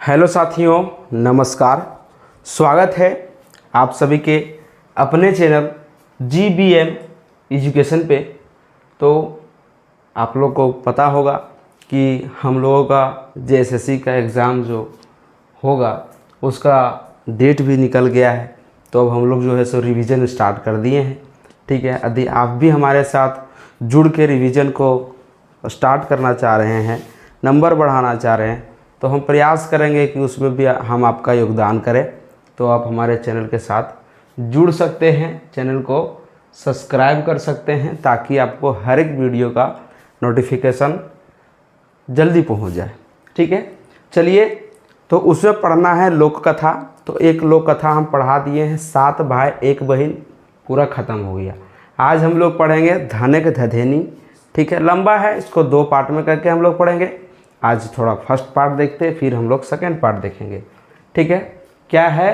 Hello साथियों, नमस्कार। स्वागत है आप सभी के अपने चैनल GBM एजुकेशन पे। तो आप लोग को पता होगा कि हम लोगों का JSSC का एग्ज़ाम जो होगा उसका डेट भी निकल गया है। तो अब हम लोग जो है सो रिवीजन स्टार्ट कर दिए हैं। ठीक है, यदि आप भी हमारे साथ जुड़ के रिवीजन को स्टार्ट करना चाह रहे हैं, नंबर बढ़ाना चाह रहे हैं, तो हम प्रयास करेंगे कि उसमें भी हम आपका योगदान करें। तो आप हमारे चैनल के साथ जुड़ सकते हैं, चैनल को सब्सक्राइब कर सकते हैं ताकि आपको हर एक वीडियो का नोटिफिकेशन जल्दी पहुंच जाए। ठीक है, चलिए। तो उसमें पढ़ना है लोक कथा। तो एक लोक कथा हम पढ़ा दिए हैं, 7 भाई 1 बहन, पूरा ख़त्म हो गया। आज हम लोग पढ़ेंगे धनिक धधेनी। ठीक है, लंबा है, इसको 2 पार्ट में करके हम लोग पढ़ेंगे। आज थोड़ा फर्स्ट पार्ट देखते हैं, फिर हम लोग सेकेंड पार्ट देखेंगे। ठीक है, क्या है?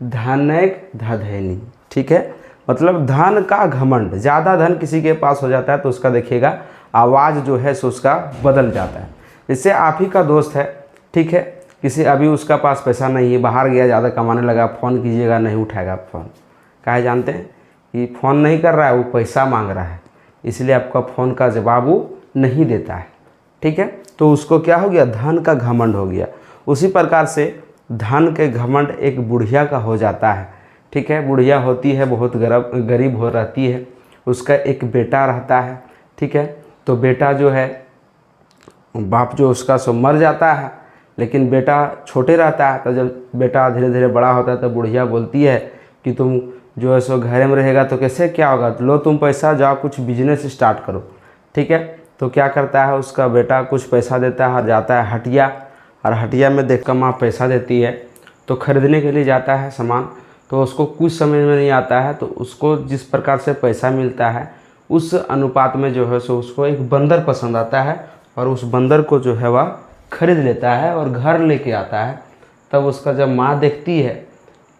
धनिक धधेनी। ठीक है, मतलब धन का घमंड। ज़्यादा धन किसी के पास हो जाता है तो उसका देखिएगा आवाज़ जो है सो उसका बदल जाता है। जैसे आप ही का दोस्त है, ठीक है, किसी अभी उसका पास पैसा नहीं है, बाहर गया, ज़्यादा कमाने लगा, फ़ोन कीजिएगा नहीं उठाएगा फ़ोन। काहे जानते हैं कि फ़ोन नहीं कर रहा है, वो पैसा मांग रहा है, इसलिए आपका फ़ोन का जवाब वो नहीं देता है। ठीक है, तो उसको क्या हो गया? धन का घमंड हो गया। उसी प्रकार से धन के घमंड एक बुढ़िया का हो जाता है। ठीक है, बुढ़िया होती है, बहुत गरीब हो रहती है, उसका एक बेटा रहता है। ठीक है, तो बेटा जो है, बाप जो उसका सो मर जाता है, लेकिन बेटा छोटे रहता है। तो जब बेटा धीरे धीरे बड़ा होता है तो बुढ़िया बोलती है कि तुम जो है सो घर में रहेगा तो कैसे क्या होगा, लो तुम पैसा, जाओ कुछ बिजनेस स्टार्ट करो। ठीक है, तो क्या करता है, उसका बेटा कुछ पैसा देता है और जाता है हटिया, और हटिया में देख कर माँ पैसा देती है तो खरीदने के लिए जाता है सामान। तो उसको कुछ समझ में नहीं आता है, तो उसको जिस प्रकार से पैसा मिलता है उस अनुपात में जो है सो उसको एक बंदर पसंद आता है, और उस बंदर को जो है वह खरीद लेता है और घर लेके आता है। तब उसका जब माँ देखती है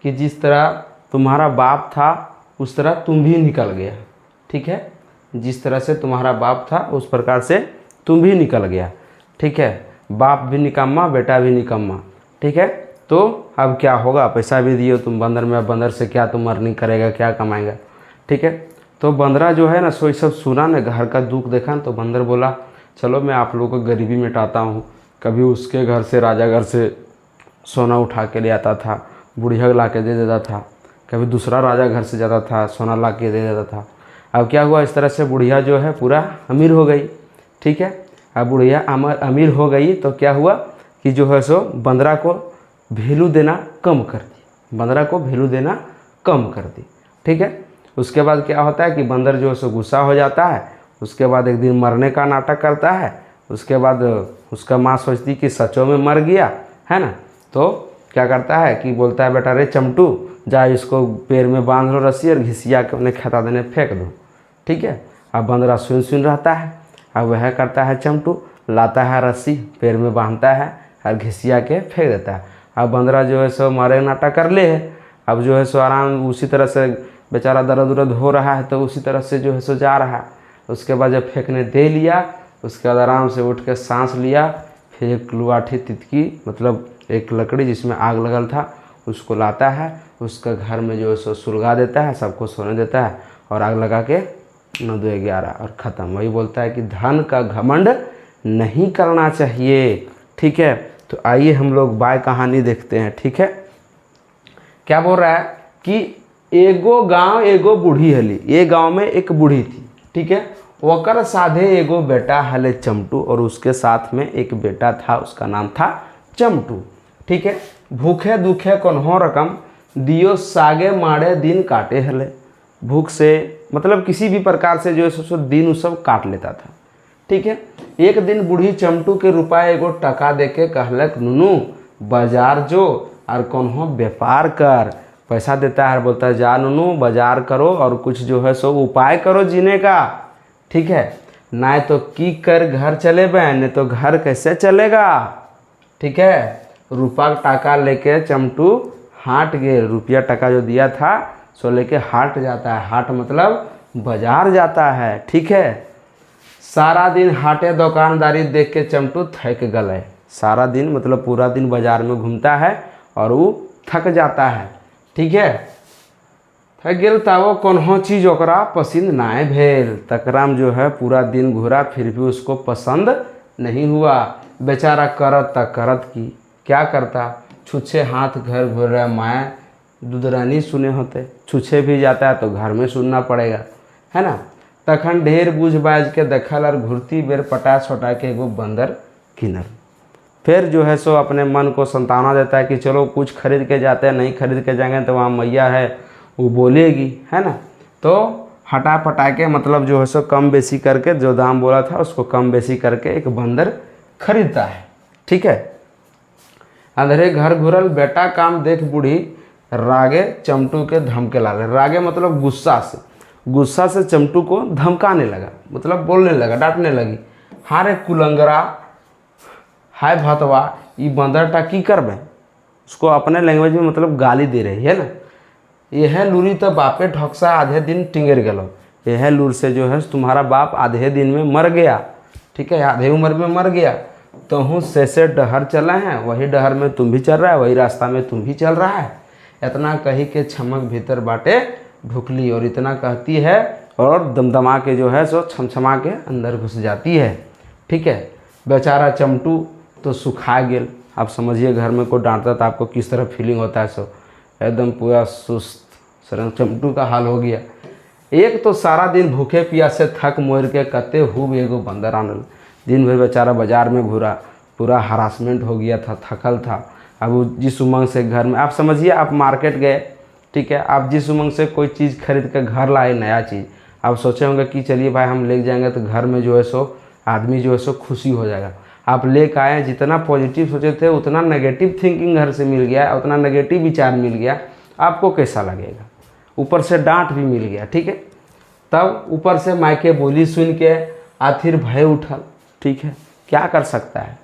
कि जिस तरह तुम्हारा बाप था उस तरह तुम भी निकल गया। ठीक है, जिस तरह से तुम्हारा बाप था उस प्रकार से तुम भी निकल गया। ठीक है, बाप भी निकम्मा, बेटा भी निकम्मा। ठीक है, तो अब क्या होगा, पैसा भी दिए तुम बंदर में, बंदर से क्या तुम अर्निंग करेगा, क्या कमाएगा। ठीक है, तो बंदरा जो है ना सो ये सब सुना ना, घर का दुख देखा, तो बंदर बोला चलो मैं आप लोगों को गरीबी मिटाता हूँ। कभी उसके घर से, राजा घर से सोना उठा के ले आता था, बुढ़िया ला के दे देता था। कभी दूसरा राजा घर से जाता था, सोना ला के दे देता था। अब क्या हुआ, इस तरह से बुढ़िया जो है पूरा अमीर हो गई। ठीक है, अब बुढ़िया अमीर हो गई तो क्या हुआ कि जो है सो बंदरा को वैल्यू देना कम कर दी, बंदरा को वैल्यू देना कम कर दी। ठीक है, उसके बाद क्या होता है कि बंदर जो है सो गुस्सा हो जाता है। उसके बाद एक दिन मरने का नाटक करता है। उसके बाद उसका माँ सोचती कि सचों में मर गया है ना, तो क्या करता है कि बोलता है बेटा रे चमटू, जा इसको पैर में बांध लो रस्सी और घिसिया के अपने खेता देने फेंक दो। ठीक है, अब बंदरा सुन रहता है। अब वह करता है चमटू, लाता है रस्सी, पैर में बांधता है और घिसिया के फेंक देता है। अब बंदरा जो है सो मारे नाटक कर ले है। अब जो है सो आराम उसी तरह से बेचारा दर्द उर्द हो रहा है, तो उसी तरह से जो है सो जा रहा है। उसके बाद जब फेंकने दे लिया, उसके बाद आराम से उठ के सांस लिया, फिर एक लुआठी तितकी, मतलब एक लकड़ी जिसमें आग लगल था, उसको लाता है, उसका घर में जो है सो सुलगा देता है, सबको सोने देता है और आग लगा के 9 2 11 और ख़त्म। वही बोलता है कि धन का घमंड नहीं करना चाहिए। ठीक है, तो आइए हम लोग बाय कहानी देखते हैं। ठीक है, क्या बोल रहा है कि एगो गांव एगो बूढ़ी हली। ये गांव में एक बूढ़ी थी। ठीक है, वकर साधे एगो बेटा हले चमटू, और उसके साथ में एक बेटा था, उसका नाम था चमटू। ठीक है, भूखे दुखे कोन्हो रकम दियो सागे माड़े दिन काटे हले। भूख से मतलब किसी भी प्रकार से जो है सो दिन उस सब काट लेता था। ठीक है, एक दिन बूढ़ी चमटू के रुपया एगो टका दे के कहलक नुनू बाजार जो और कोन्हो व्यापार कर। पैसा देता है, बोलता है जा नुनू बाजार करो और कुछ जो है सो उपाय करो जीने का। ठीक है, ना तो की कर घर चले बे, नहीं तो घर कैसे चलेगा। ठीक है, रुपया टका लेके चमटू हाट गए। रुपया टका जो दिया था सो लेके हाट जाता है। हाट मतलब बाजार जाता है। ठीक है, सारा दिन हाटे दुकानदारी देख के चमटू थक गए। सारा दिन मतलब पूरा दिन बाजार में घूमता है और वो थक जाता है। ठीक है, थक गेल तावो कोनो चीज़ ओकरा पसंद नाए भेल। तकराम जो है पूरा दिन घूरा फिर भी उसको पसंद नहीं हुआ। बेचारा करत तक करत की क्या करता, छुच्छे हाथ घर घूर रहा, माए दूधरानी सुने होते, छुच्छे भी जाता है तो घर में सुनना पड़ेगा, है ना। तखन ढेर बूझ बाज के देखल और घुरती बेर पटा छोटा के एगो बंदर किनर। फिर जो है सो अपने मन को संतावना देता है कि चलो कुछ खरीद के जाते हैं, नहीं खरीद के जाएंगे तो वहाँ मैया है वो बोलेगी, है ना। तो हटा पटा के मतलब जो है सो कम बेसी करके जो दाम बोला था उसको कम बेसी करके एक बंदर खरीदता है। ठीक है, अंधेरे घर घुरल बेटा काम देख बूढ़ी, रागे चमटू के धमके लागे। रागे मतलब गुस्सा से चमटू को धमकाने लगा, मतलब बोलने लगा, डांटने लगी। हाँ रे कुलंगरा, हाय भतवा, ये बंदरटा की करबे। उसको अपने लैंग्वेज में मतलब गाली दे रही है ना। यह लूरी तो बापे ढक्सा आधे दिन टिंगर गलो, यह लूर से जो है तुम्हारा बाप आधे दिन में मर गया। ठीक है, आधे उम्र में मर गया। तो हूँ से डहर चला है, वही डहर में तुम भी चल रहा है, वही रास्ता में तुम भी चल रहा है। इतना कही के छमक भीतर बाटे ढुकली, और इतना कहती है और दमदमा के जो है सो छमछमा के अंदर घुस जाती है। ठीक है, बेचारा चमटू तो सुखा गेल। आप समझिए घर में कोई डांटता तो आपको किस तरह फीलिंग होता है। सो एकदम पूरा सुस्त सरंग चमटू का हाल हो गया। एक तो सारा दिन भूखे प्यासे थक मोर के कते खूब एगो बंदर आनल। दिन भर बेचारा बाजार में घूरा, पूरा हरासमेंट हो गया था, थकल था। अब वो जिस उमंग से घर में, आप समझिए आप मार्केट गए, ठीक है, आप जिस उमंग से कोई चीज़ खरीद कर घर लाए, नया चीज़, आप सोचे होंगे कि चलिए भाई हम ले जाएंगे तो घर में जो है सो आदमी जो है सो खुशी हो जाएगा। आप ले कर आए, जितना पॉजिटिव सोचे थे उतना नेगेटिव थिंकिंग घर से मिल गया, उतना नेगेटिव विचार मिल गया, आपको कैसा लगेगा। ऊपर से डांट भी मिल गया। ठीक है, तब ऊपर से मायके बोली सुन के आखिर भय उठल। ठीक है, क्या कर सकता है।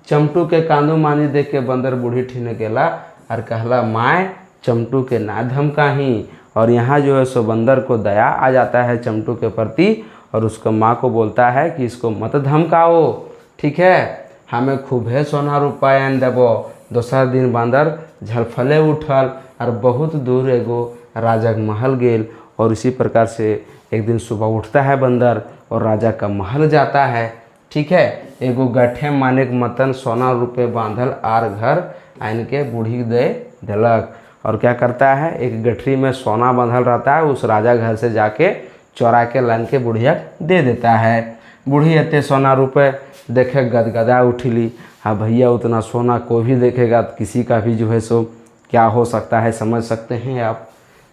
चमटू के कांदू मानी देख के बंदर बूढ़ी ठीने गेला और कहला माय चमटू के ना धमकाही। और यहाँ जो है सो बंदर को दया आ जाता है चमटू के प्रति, और उसको माँ को बोलता है कि इसको मत धमकाओ। ठीक है, हमें खूबे सोना रुपया देबो। दोसर दिन बंदर झलफले उठल और बहुत दूर एगो राजा के महल गेल। और इसी प्रकार से एक दिन सुबह उठता है बंदर और राजा का महल जाता है। ठीक है, एगो गठे माने के मतन सोना रुपये बांधल आर घर आन के बूढ़ी दे दिलक। और क्या करता है, एक गठरी में सोना बांधल रहता है, उस राजा घर से जाके चोरा के लान के बुढ़िया दे देता है। बूढ़ी इतने सोना रुपये देखे गदगदा उठली। हाँ भैया, उतना सोना कोई भी देखेगा तो किसी का भी जो है सो क्या हो सकता है, समझ सकते हैं आप।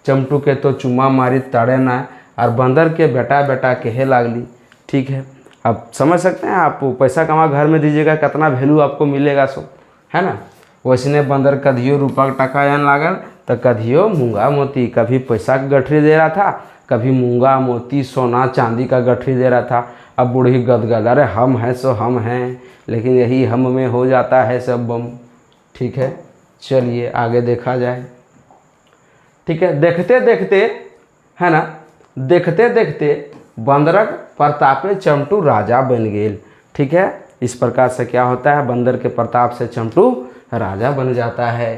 चमटू के तो चुम्मा मारी तड़े ना, और बंदर के बेटा बेटा कहे लागली। ठीक है, अब समझ सकते हैं आप, पैसा कमा घर में दीजिएगा कितना वैल्यू आपको मिलेगा, सो है ना। वैसने बंदर कधियो रुपया टका आने लागल तो कधियो मूंगा मोती, कभी पैसा का गठरी दे रहा था, कभी मूंगा मोती सोना चांदी का गठरी दे रहा था। अब बूढ़ी गदगद, अरे हम हैं सो हम हैं, लेकिन यही हम में हो जाता है सब बम। ठीक है, चलिए आगे देखा जाए। ठीक है, देखते देखते, है ना, देखते देखते बंदरक प्रतापे चमटू राजा बन गेल। ठीक है, इस प्रकार से क्या होता है, बंदर के प्रताप से चमटू राजा बन जाता है।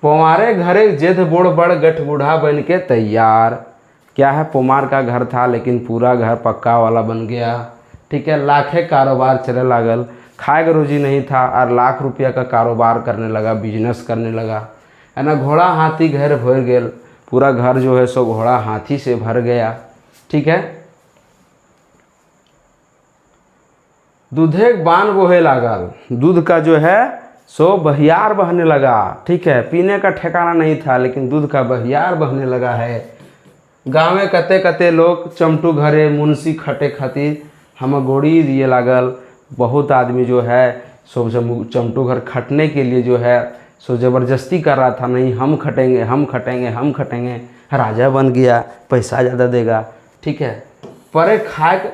पोमारे घरे जेठ बूढ़ बड़ गठ बूढ़ा बन के तैयार। क्या है, पोमार का घर था लेकिन पूरा घर पक्का वाला बन गया। ठीक है, लाखे कारोबार चले लागल, खाए का रोजी नहीं था और लाख रुपया का कारोबार करने लगा, बिजनेस करने लगा, है ना। घोड़ा हाथी घर भर गेल, पूरा घर जो है सो घोड़ा हाथी से भर गया। ठीक है, दूधे बान बोहे लागल, दूध का जो है सो बहियार बहने लगा। ठीक है, पीने का ठिकाना नहीं था लेकिन दूध का बहियार बहने लगा है। गाँव में कते कते लोग चमटू घरे मुंशी खटे खातिर हम गोड़ी दिए लागल। बहुत आदमी जो है सो चमटू घर खटने के लिए जो है सो ज़बरदस्ती कर रहा था, नहीं हम खटेंगे हम खटेंगे हम खटेंगे। राजा बन गया, पैसा ज़्यादा देगा। ठीक है, परे खाए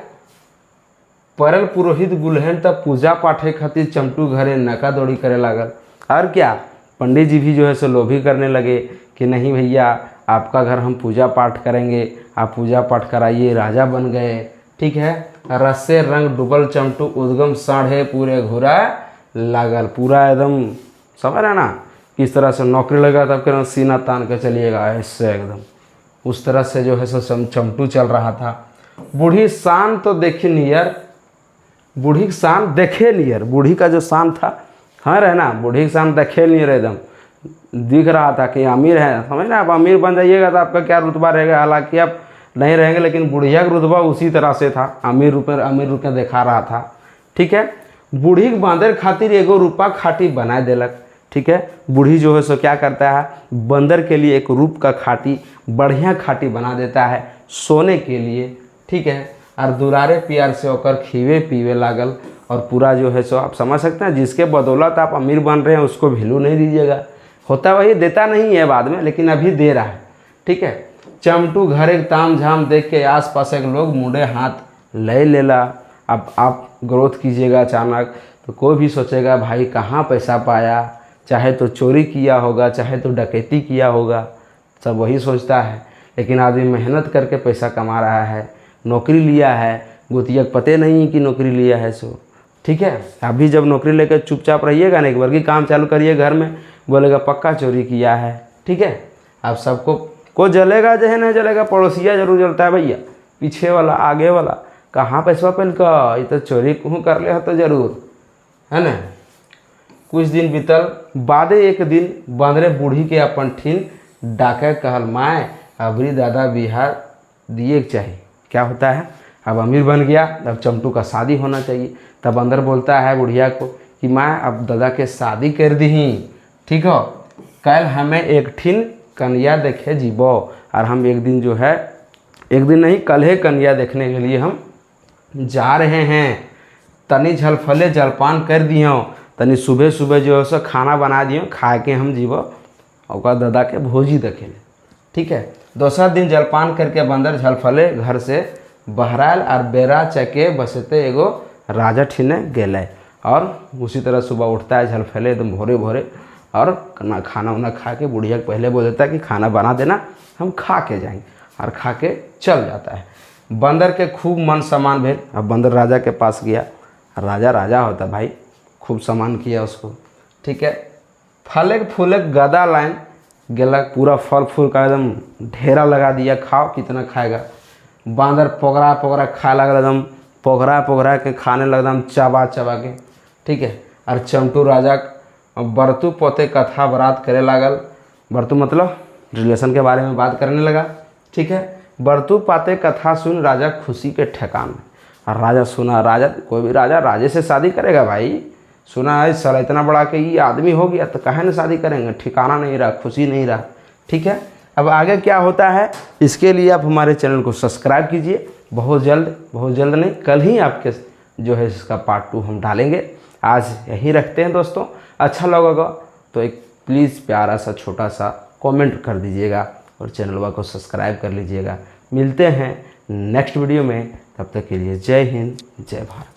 परल पुरोहित गुलहन तब पूजा पाठे खातिर चमटू घरे नका दौड़ी करे लागल। और क्या, पंडित जी भी जो है सो लोभी करने लगे कि नहीं भैया आपका घर हम पूजा पाठ करेंगे, आप पूजा पाठ कराइए, राजा बन गए। ठीक है। रस्से रंग डुबल चमटू उद्गम साढ़े पूरे घुरा लागल, पूरा एकदम समझ रहे ना, किस तरह से नौकरी लगा तब के सीना तान के चलिएगा ऐसे एकदम, उस तरह से जो है सो चमटू चल रहा था। बूढ़ी शान तो देखी नियर, बूढ़ी शान देखे नियर, बूढ़ी का जो शान था, हाँ रहे ना, बूढ़ी शान देखे नियर एकदम दिख रहा था कि अमीर है, समझ ना। आप अमीर बन जाइएगा तो आपका क्या रुतबा रहेगा, हालांकि आप नहीं रहेंगे, लेकिन बुढ़िया का रुतबा उसी तरह से था, अमीर रुपये दिखा रहा था, ठीक है। बूढ़ी के बंदर खातिर एगो रूपा खाटी बना देलक, ठीक है। बूढ़ी जो है सो क्या करता है, बंदर के लिए एक रूप का खाटी बढ़िया खाटी बना देता है सोने के लिए, ठीक है। और दुलारे प्यार से होकर खीवे पीवे लागल, और पूरा जो है सो आप समझ सकते हैं, जिसके बदौलत आप अमीर बन रहे हैं उसको वैल्यू नहीं दीजिएगा, होता वही देता नहीं है बाद में, लेकिन अभी दे रहा है, ठीक है। चमटू घर एक ताम झाम देख के आस पास एक लोग मुंडे हाथ ले लेला। अब आप ग्रोथ कीजिएगा अचानक तो कोई भी सोचेगा भाई कहाँ पैसा पाया, चाहे तो चोरी किया होगा, चाहे तो डकैती किया होगा, सब वही सोचता है। लेकिन आदमी मेहनत करके पैसा कमा रहा है, नौकरी लिया है, गोतिया पते नहीं कि नौकरी लिया है सो, ठीक है। अभी जब नौकरी लेकर चुपचाप रहिएगा ना, एक बार की काम चालू करिए घर में, बोलेगा पक्का चोरी किया है, ठीक है। अब सबको को जलेगा, जो है नहीं जलेगा, पड़ोसिया जरूर जलता है भैया, पीछे वाला आगे वाला, कहाँ पैसा पहन का ये तो चोरी कहूँ कर ले तो जरूर, है ना। कुछ दिन बीतल बादे एक दिन बंदरे बूढ़ी के अपन ठीन डाके कहल माए अबरी दादा बिहार दिए चाहिए। क्या होता है, अब अमीर बन गया, अब चमटू का शादी होना चाहिए, तब बंदर बोलता है बुढ़िया को कि माँ अब दादा के शादी कर दी, ठीक हो, कल हमें एक ठीन कन्या देखे जीबो, और हम एक दिन जो है, एक दिन नहीं कल है कन्या देखने के लिए हम जा रहे हैं, तनी झलफले जलपान कर दियो, तनी सुबह सुबह जो है सो खाना बना दियो, खा के हम जीबो और दादा के भोजी देखे, ठीक है। दूसरा दिन जलपान करके बंदर झलफले घर से बहराल और बेरा चके बसते एगो राजा ठीने गेले, और उसी तरह सुबह उठता है झलफले एकदम भोरे भोरे, और खाना वाना खा के बुढ़िया को पहले बोल देता है कि खाना बना देना, हम खा के जाएंगे, और खा के चल जाता है। बंदर के खूब मन सम्मान भेल। अब बंदर राजा के पास गया, राजा राजा होता भाई, खूब सम्मान किया उसको, ठीक है। फले फूले गदा लाइन गेलक, पूरा फल फूल का एकदम ढेरा लगा दिया, खाओ कितना खाएगा। बांदर पोगरा पोगरा खाए लगा, एकदम पोगरा पोगरा के खाने लगा, एकदम चबा चबा के, ठीक है। और चमटू राजा बरतू पोते कथा बरात करे लागल, बरतू मतलब रिलेशन के बारे में बात करने लगा, ठीक है। बरतू पाते कथा सुन राजा खुशी के ठेकान में, और राजा सुना, राजा कोई भी राजा राजे से शादी करेगा भाई, सुना है साला इतना बड़ा कि ये आदमी हो गया तो काहे ना शादी करेंगे, ठिकाना नहीं रहा, खुशी नहीं रहा, ठीक है। अब आगे क्या होता है इसके लिए आप हमारे चैनल को सब्सक्राइब कीजिए, बहुत जल्द नहीं, कल ही आपके जो है इसका पार्ट 2 हम डालेंगे। आज यही रखते हैं दोस्तों, अच्छा लगेगा तो एक प्लीज़ प्यारा सा छोटा सा कमेंट कर दीजिएगा, और चैनल को सब्सक्राइब कर लीजिएगा। मिलते हैं नेक्स्ट वीडियो में, तब तक के लिए जय हिंद जय भारत।